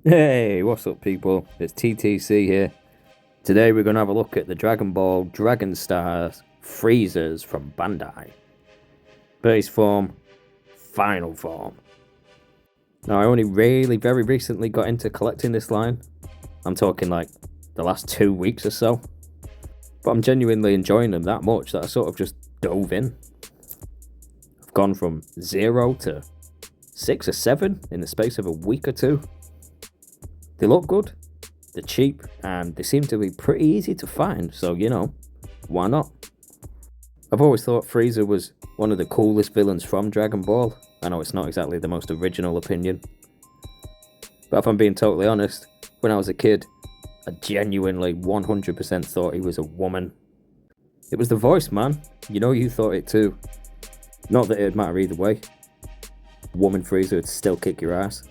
Hey, what's up people? It's TTC here. Today we're going to have a look at the Dragon Ball Dragon Stars Freezers from Bandai. Base form, final form. Now I only really very recently got into collecting this line. I'm talking like the last 2 weeks or so. But I'm genuinely enjoying them that much that I sort of just dove in. I've gone from 0 to 6 or 7 in the space of a week or two. They look good, they're cheap, and they seem to be pretty easy to find, so why not? I've always thought Frieza was one of the coolest villains from Dragon Ball. I know it's not exactly the most original opinion. But if I'm being totally honest, when I was a kid, I genuinely 100% thought he was a woman. It was the voice, man. You thought it too. Not that it'd matter either way. Woman Frieza would still kick your ass.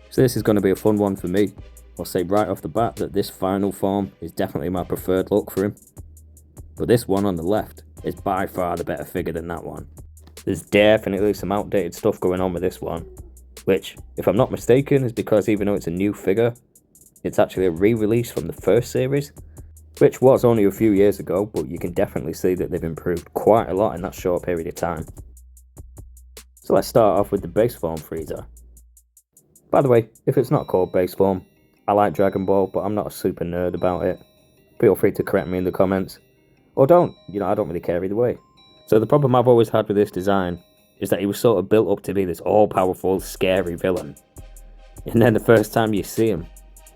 So this is going to be a fun one for me. I'll say right off the bat that this final form is definitely my preferred look for him. But this one on the left is by far the better figure than that one. There's definitely some outdated stuff going on with this one, which, if I'm not mistaken, is because even though it's a new figure, it's actually a re-release from the first series, which was only a few years ago, but you can definitely see that they've improved quite a lot in that short period of time. So let's start off with the base form Frieza. By the way, if it's not called base form, I like Dragon Ball, but I'm not a super nerd about it. Feel free to correct me in the comments. Or don't, I don't really care either way. So the problem I've always had with this design is that he was sort of built up to be this all-powerful, scary villain. And then the first time you see him,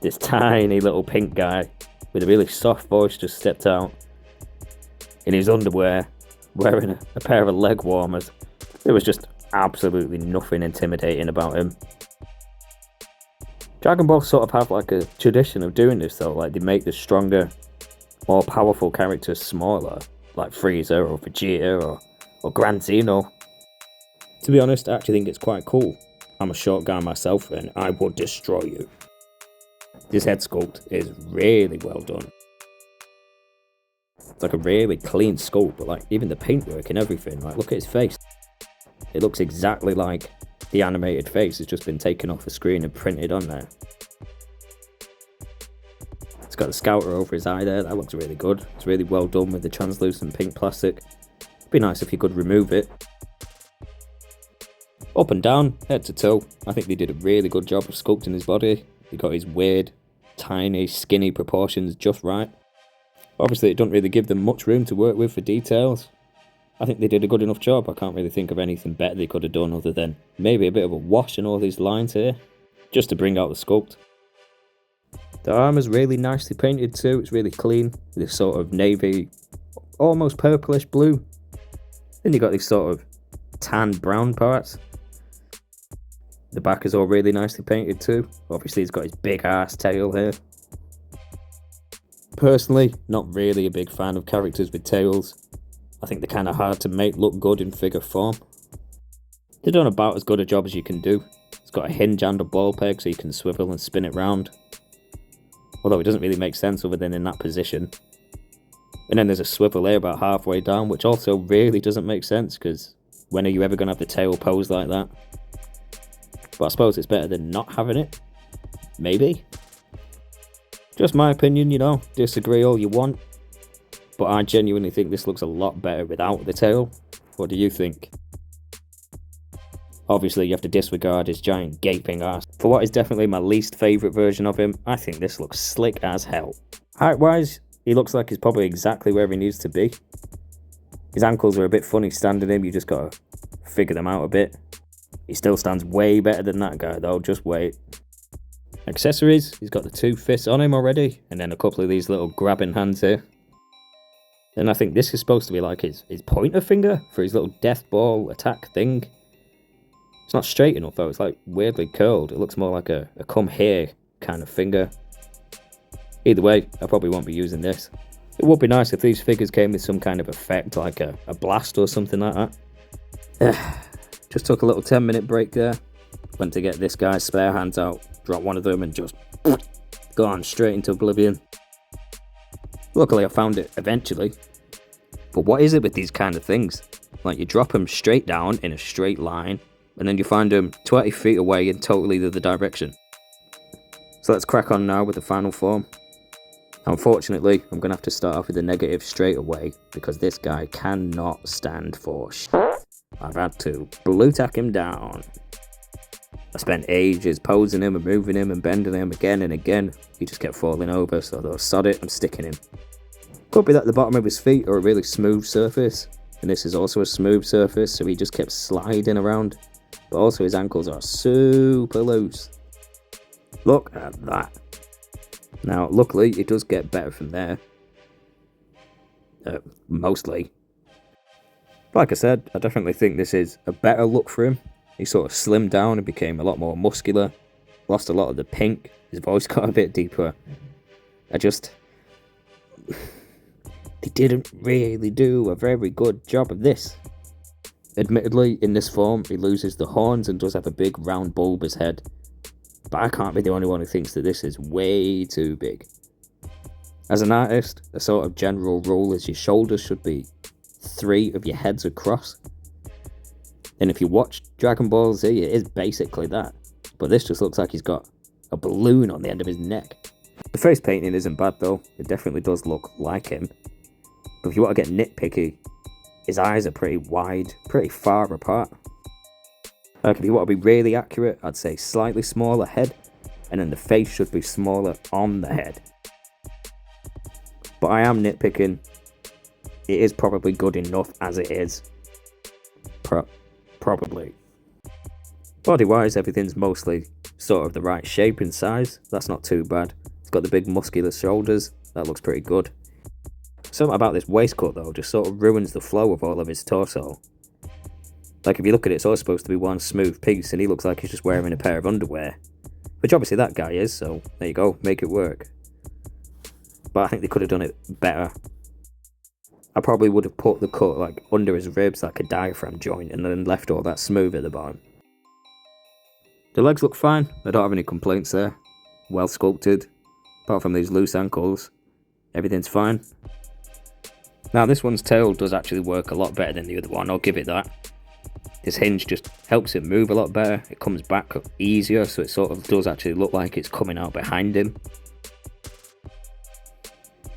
this tiny little pink guy with a really soft voice just stepped out in his underwear, wearing a pair of leg warmers. There was just absolutely nothing intimidating about him. Dragon Ball sort of have like a tradition of doing this though, like they make the stronger, more powerful characters smaller, like Frieza or Vegeta or Grand Zeno. To be honest, I actually think it's quite cool. I'm a short guy myself and I would destroy you. This head sculpt is really well done. It's like a really clean sculpt, but like even the paintwork and everything, like look at his face. It looks exactly like the animated face has just been taken off the screen and printed on there. It's got the scouter over his eye there, that looks really good. It's really well done with the translucent pink plastic. It'd be nice if you could remove it. Up and down, head to toe, I think they did a really good job of sculpting his body. They got his weird, tiny, skinny proportions just right. Obviously it doesn't really give them much room to work with for details. I think they did a good enough job. I can't really think of anything better they could have done other than maybe a bit of a wash in all these lines here, just to bring out the sculpt. The armor's really nicely painted too, it's really clean, with this sort of navy, almost purplish blue. Then you got these sort of tan brown parts. The back is all really nicely painted too. Obviously he's got his big ass tail here. Personally, not really a big fan of characters with tails. I think they're kind of hard to make look good in figure form. They've done about as good a job as you can do. It's got a hinge and a ball peg so you can swivel and spin it round. Although it doesn't really make sense other than in that position. And then there's a swivel there about halfway down, which also really doesn't make sense because when are you ever going to have the tail posed like that? But I suppose it's better than not having it. Maybe. Just my opinion, disagree all you want. But I genuinely think this looks a lot better without the tail. What do you think? Obviously you have to disregard his giant gaping ass. For what is definitely my least favourite version of him, I think this looks slick as hell. Height wise, he looks like he's probably exactly where he needs to be. His ankles are a bit funny standing him, you just gotta figure them out a bit. He still stands way better than that guy though, just wait. Accessories, he's got the 2 fists on him already, and then a couple of these little grabbing hands here. Then I think this is supposed to be like his pointer finger for his little death ball attack thing. It's not straight enough though, it's like weirdly curled. It looks more like a come here kind of finger. Either way, I probably won't be using this. It would be nice if these figures came with some kind of effect, like a blast or something like that. Just took a little 10-minute break there. Went to get this guy's spare hands out, drop one of them and just gone straight into oblivion. Luckily I found it eventually. But what is it with these kind of things? Like you drop them straight down in a straight line, and then you find them 20 feet away in totally the other direction. So let's crack on now with the final form. Unfortunately, I'm going to have to start off with the negative straight away, because this guy cannot stand for shit. I've had to blue tack him down. I spent ages posing him and moving him and bending him again and again. He just kept falling over, so I thought, sod it, I'm sticking him. Could be that the bottom of his feet are a really smooth surface, and this is also a smooth surface, so he just kept sliding around. But also his ankles are super loose. Look at that. Now, luckily, it does get better from there. Mostly. Like I said, I definitely think this is a better look for him. He sort of slimmed down and became a lot more muscular. Lost a lot of the pink. His voice got a bit deeper. They didn't really do a very good job of this. Admittedly, in this form, he loses the horns and does have a big round bulbous head. But I can't be the only one who thinks that this is way too big. As an artist, a sort of general rule is your shoulders should be 3 of your heads across. And if you watch Dragon Ball Z, it is basically that. But this just looks like he's got a balloon on the end of his neck. The face painting isn't bad though, it definitely does look like him. But if you want to get nitpicky, his eyes are pretty wide, pretty far apart. Like if you want to be really accurate, I'd say slightly smaller head, and then the face should be smaller on the head. But I am nitpicking. It is probably good enough as it is. Probably. Body-wise, everything's mostly sort of the right shape and size. That's not too bad. It's got the big muscular shoulders. That looks pretty good. Something about this waistcoat though just sort of ruins the flow of all of his torso. Like if you look at it, it's all supposed to be one smooth piece, and he looks like he's just wearing a pair of underwear. Which obviously that guy is, so there you go, make it work. But I think they could have done it better. I probably would have put the cut like under his ribs like a diaphragm joint, and then left all that smooth at the bottom. The legs look fine, I don't have any complaints there. Well sculpted, apart from these loose ankles. Everything's fine. Now this one's tail does actually work a lot better than the other one, I'll give it that. This hinge just helps it move a lot better, it comes back up easier, so it sort of does actually look like it's coming out behind him.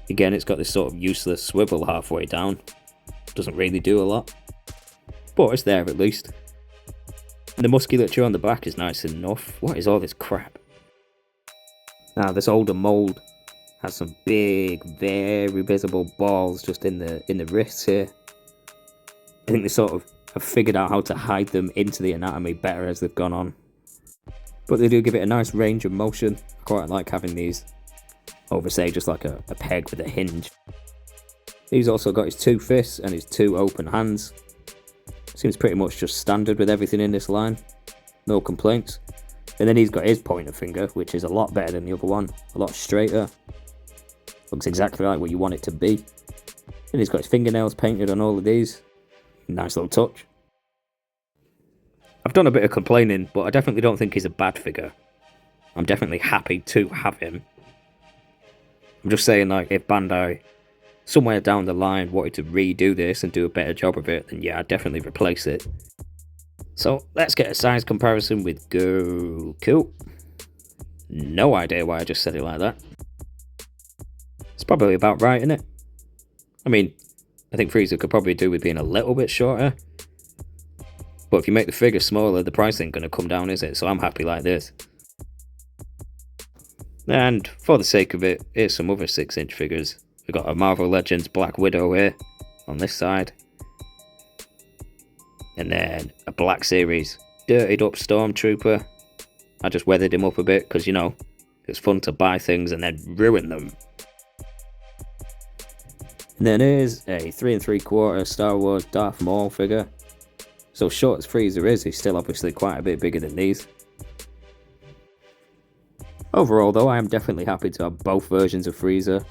Again, it's got this sort of useless swivel halfway down. Doesn't really do a lot. But it's there at least. And the musculature on the back is nice enough. What is all this crap? Now this older mould has some big, very visible balls just in the wrists here. I think they sort of have figured out how to hide them into the anatomy better as they've gone on. But they do give it a nice range of motion. I quite like having these over, say, just like a peg with a hinge. He's also got his 2 fists and his 2 open hands. Seems pretty much just standard with everything in this line. No complaints. And then he's got his pointer finger, which is a lot better than the other one. A lot straighter. Looks exactly like what you want it to be. And he's got his fingernails painted on all of these. Nice little touch. I've done a bit of complaining, but I definitely don't think he's a bad figure. I'm definitely happy to have him. I'm just saying, like, if Bandai somewhere down the line wanted to redo this and do a better job of it, then yeah, I'd definitely replace it. So let's get a size comparison with Goku. No idea why I just said it like that. It's probably about right, isn't it? I mean, I think Frieza could probably do with being a little bit shorter. But if you make the figure smaller, the price ain't going to come down, is it? So I'm happy like this. And for the sake of it, here's some other 6-inch figures. We've got a Marvel Legends Black Widow here, on this side. And then a Black Series dirtied up Stormtrooper. I just weathered him up a bit, because, you know, it's fun to buy things and then ruin them. And then here's a 3 3/4 Star Wars Darth Maul figure. So short as Frieza is, he's still obviously quite a bit bigger than these. Overall though, I am definitely happy to have both versions of Frieza.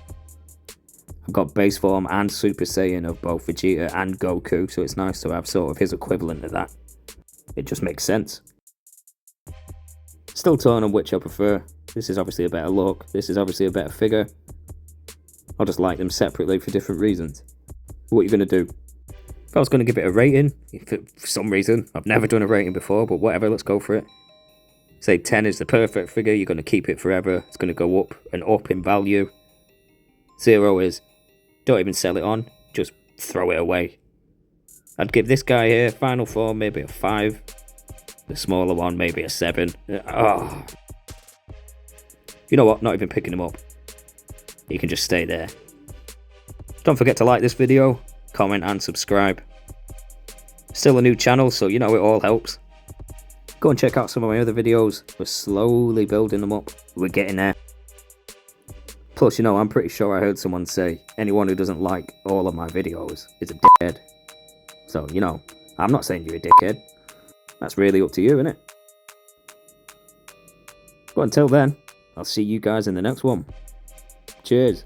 I've got base form and Super Saiyan of both Vegeta and Goku, so it's nice to have sort of his equivalent of that. It just makes sense. Still torn on which I prefer. This is obviously a better look, this is obviously a better figure. I'll just like them separately for different reasons. What are you going to do? If I was going to give it a rating, for some reason, I've never done a rating before, but whatever, let's go for it. Say 10 is the perfect figure, you're going to keep it forever. It's going to go up and up in value. 0 is don't even sell it on, just throw it away. I'd give this guy here, final form, maybe a 5. The smaller one, maybe a 7. Oh. You know what, not even picking him up. You can just stay there. Don't forget to like this video, comment and subscribe. Still a new channel, so you know it all helps. Go and check out some of my other videos. We're slowly building them up. We're getting there. Plus, you know, I'm pretty sure I heard someone say, anyone who doesn't like all of my videos is a dickhead. So, you know, I'm not saying you're a dickhead. That's really up to you, innit? But until then, I'll see you guys in the next one. Cheers.